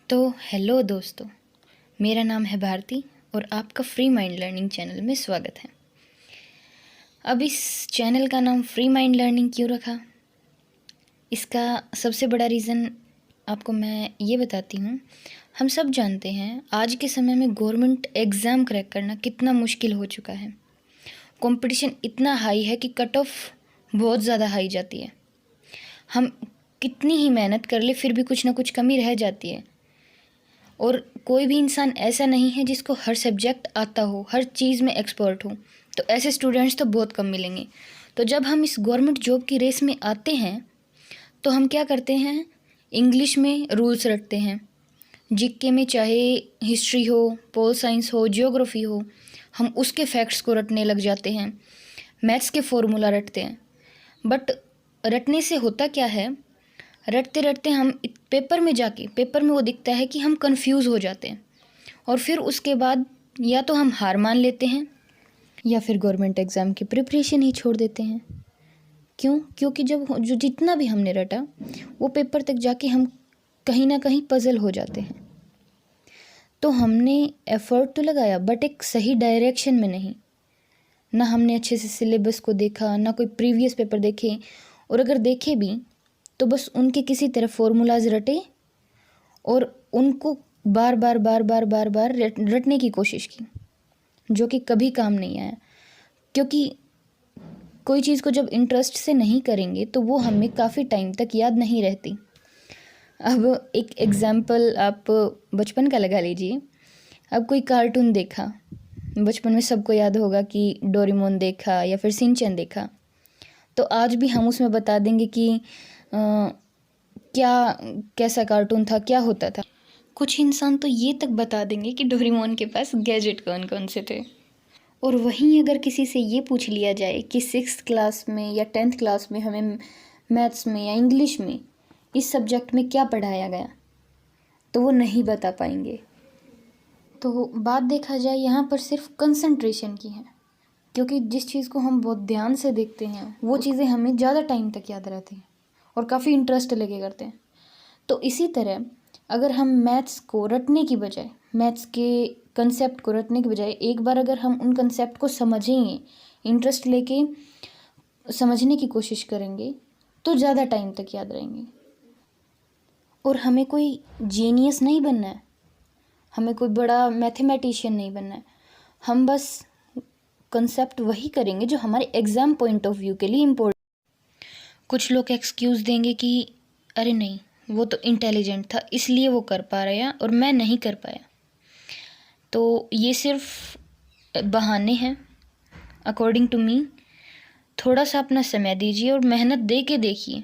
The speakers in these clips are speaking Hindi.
तो हेलो दोस्तों, मेरा नाम है भारती और आपका फ्री माइंड लर्निंग चैनल में स्वागत है। अब इस चैनल का नाम फ्री माइंड लर्निंग क्यों रखा, इसका सबसे बड़ा रीज़न आपको मैं ये बताती हूँ। हम सब जानते हैं आज के समय में गवर्नमेंट एग्ज़ाम क्रैक करना कितना मुश्किल हो चुका है। कंपटीशन इतना हाई है कि कट ऑफ बहुत ज़्यादा हाई जाती है। हम कितनी ही मेहनत कर ले फिर भी कुछ ना कुछ कमी रह जाती है। और कोई भी इंसान ऐसा नहीं है जिसको हर सब्जेक्ट आता हो, हर चीज़ में एक्सपर्ट हो। तो ऐसे स्टूडेंट्स तो बहुत कम मिलेंगे। तो जब हम इस गवर्नमेंट जॉब की रेस में आते हैं तो हम क्या करते हैं, इंग्लिश में रूल्स रटते हैं। जीके में चाहे हिस्ट्री हो, पोल साइंस हो, ज्योग्राफी हो, हम उसके फैक्ट्स को रटने लग जाते हैं। मैथ्स के फॉर्मूला रटते हैं। बट रटने से होता क्या है, रटते रटते हम पेपर में वो दिखता है कि हम कंफ्यूज हो जाते हैं। और फिर उसके बाद या तो हम हार मान लेते हैं या फिर गवर्नमेंट एग्ज़ाम की प्रिपरेशन ही छोड़ देते हैं। क्योंकि जो जितना भी हमने रटा वो पेपर तक जाके हम कहीं ना कहीं पजल हो जाते हैं। तो हमने एफ़र्ट तो लगाया बट एक सही डायरेक्शन में नहीं। ना हमने अच्छे से सिलेबस को देखा, ना कोई प्रीवियस पेपर देखे, और अगर देखे भी तो बस उनके किसी तरह फॉर्मूलाज रटे और उनको बार बार रटने की कोशिश की, जो कि कभी काम नहीं आया। क्योंकि कोई चीज़ को जब इंटरेस्ट से नहीं करेंगे तो वो हमें काफ़ी टाइम तक याद नहीं रहती। अब एक एग्ज़ाम्पल आप बचपन का लगा लीजिए। अब कोई कार्टून देखा, बचपन में सबको याद होगा कि डोरेमोन देखा या फिर शिनचैन देखा, तो आज भी हम उसमें बता देंगे कि क्या कैसा कार्टून था, क्या होता था। कुछ इंसान तो ये तक बता देंगे कि डोरेमोन के पास गैजेट कौन कौन से थे। और वहीं अगर किसी से ये पूछ लिया जाए कि 6th क्लास में या 10th क्लास में हमें मैथ्स में या इंग्लिश में इस सब्जेक्ट में क्या पढ़ाया गया, तो वो नहीं बता पाएंगे। तो बात देखा जाए यहाँ पर सिर्फ कंसंट्रेशन की है, क्योंकि जिस चीज़ को हम बहुत ध्यान से देखते हैं वो चीज़ें हमें ज़्यादा टाइम तक याद रहती हैं और काफ़ी इंटरेस्ट लेके करते हैं। तो इसी तरह अगर हम मैथ्स को रटने की बजाय, मैथ्स के कंसेप्ट को रटने की बजाय एक बार अगर हम उन कंसेप्ट को समझेंगे, इंटरेस्ट लेके समझने की कोशिश करेंगे, तो ज़्यादा टाइम तक याद रहेंगे। और हमें कोई जीनियस नहीं बनना है, हमें कोई बड़ा मैथमेटिशियन नहीं बनना है। हम बस कंसेप्ट वही करेंगे जो हमारे एग्ज़ाम पॉइंट ऑफ व्यू के लिए इम्पोर्टेंट। कुछ लोग एक्सक्यूज़ देंगे कि अरे नहीं, वो तो इंटेलिजेंट था इसलिए वो कर पा रहा और मैं नहीं कर पाया। तो ये सिर्फ बहाने हैं अकॉर्डिंग टू मी। थोड़ा सा अपना समय दीजिए और मेहनत दे के देखिए,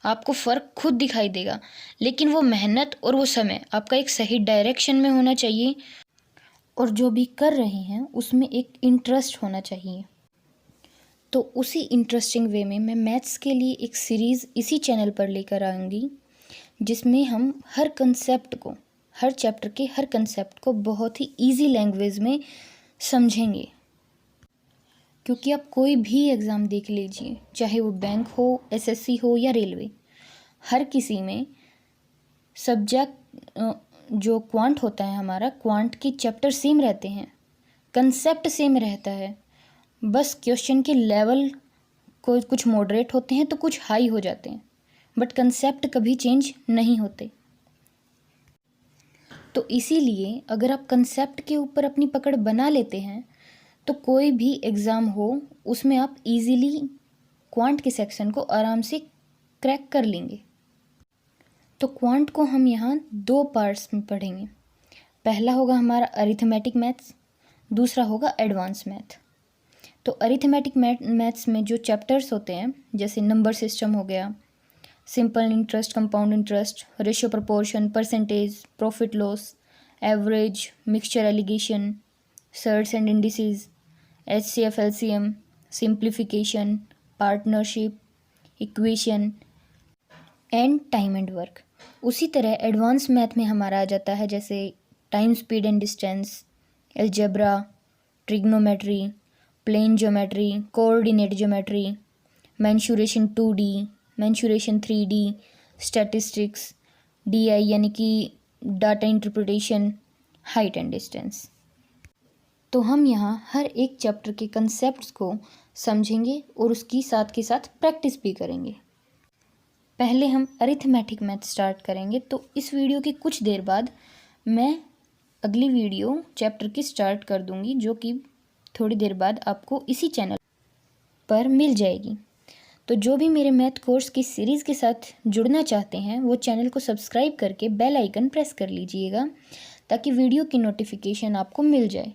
आपको फ़र्क खुद दिखाई देगा। लेकिन वो मेहनत और वो समय आपका एक सही डायरेक्शन में होना चाहिए, और जो भी कर रहे हैं उसमें एक इंटरेस्ट होना चाहिए। तो उसी इंटरेस्टिंग वे में मैं मैथ्स के लिए एक सीरीज़ इसी चैनल पर लेकर आऊँगी, जिसमें हम हर कंसेप्ट को, हर चैप्टर के हर कंसेप्ट को बहुत ही इजी लैंग्वेज में समझेंगे। क्योंकि आप कोई भी एग्ज़ाम देख लीजिए, चाहे वो बैंक हो, एसएससी हो या रेलवे, हर किसी में सब्जेक्ट जो क्वांट होता है हमारा, क्वांट के चैप्टर सेम रहते हैं, कंसेप्ट सेम रहता है। बस क्वेश्चन के लेवल को कुछ मॉडरेट होते हैं तो कुछ हाई हो जाते हैं, बट कंसेप्ट कभी चेंज नहीं होते। तो इसीलिए अगर आप कंसेप्ट के ऊपर अपनी पकड़ बना लेते हैं तो कोई भी एग्ज़ाम हो उसमें आप इजीली क्वांट के सेक्शन को आराम से क्रैक कर लेंगे। तो क्वांट को हम यहाँ 2 पार्ट्स में पढ़ेंगे। पहला होगा हमारा अरिथमेटिक मैथ्स, दूसरा होगा एडवांस मैथ। तो अरिथमेटिक मैथ्स में जो चैप्टर्स होते हैं, जैसे नंबर सिस्टम हो गया, simple interest, compound interest, ratio proportion, percentage, profit loss, average, mixture allegation, shirts and indices, HCF LCM, simplification, partnership, equation and time and work. उसी तरह एडवांस मैथ में हमारा आ जाता है जैसे time, speed and distance, algebra, trigonometry, plane geometry, coordinate geometry, mensuration 2D, mensuration 3D, statistics, DI यानी कि data interpretation, height and distance. तो हम यहाँ हर एक चैप्टर के कंसेप्ट्स को समझेंगे और उसकी साथ के साथ प्रैक्टिस भी करेंगे। पहले हम अरिथमेटिक मैथ स्टार्ट करेंगे, तो इस वीडियो की कुछ देर बाद मैं अगली वीडियो चैप्टर की स्टार्ट कर दूंगी, जो कि थोड़ी देर बाद आपको इसी चैनल पर मिल जाएगी। तो जो भी मेरे मैथ कोर्स की सीरीज़ के साथ जुड़ना चाहते हैं वो चैनल को सब्सक्राइब करके बेल आइकन प्रेस कर लीजिएगा, ताकि वीडियो की नोटिफिकेशन आपको मिल जाए।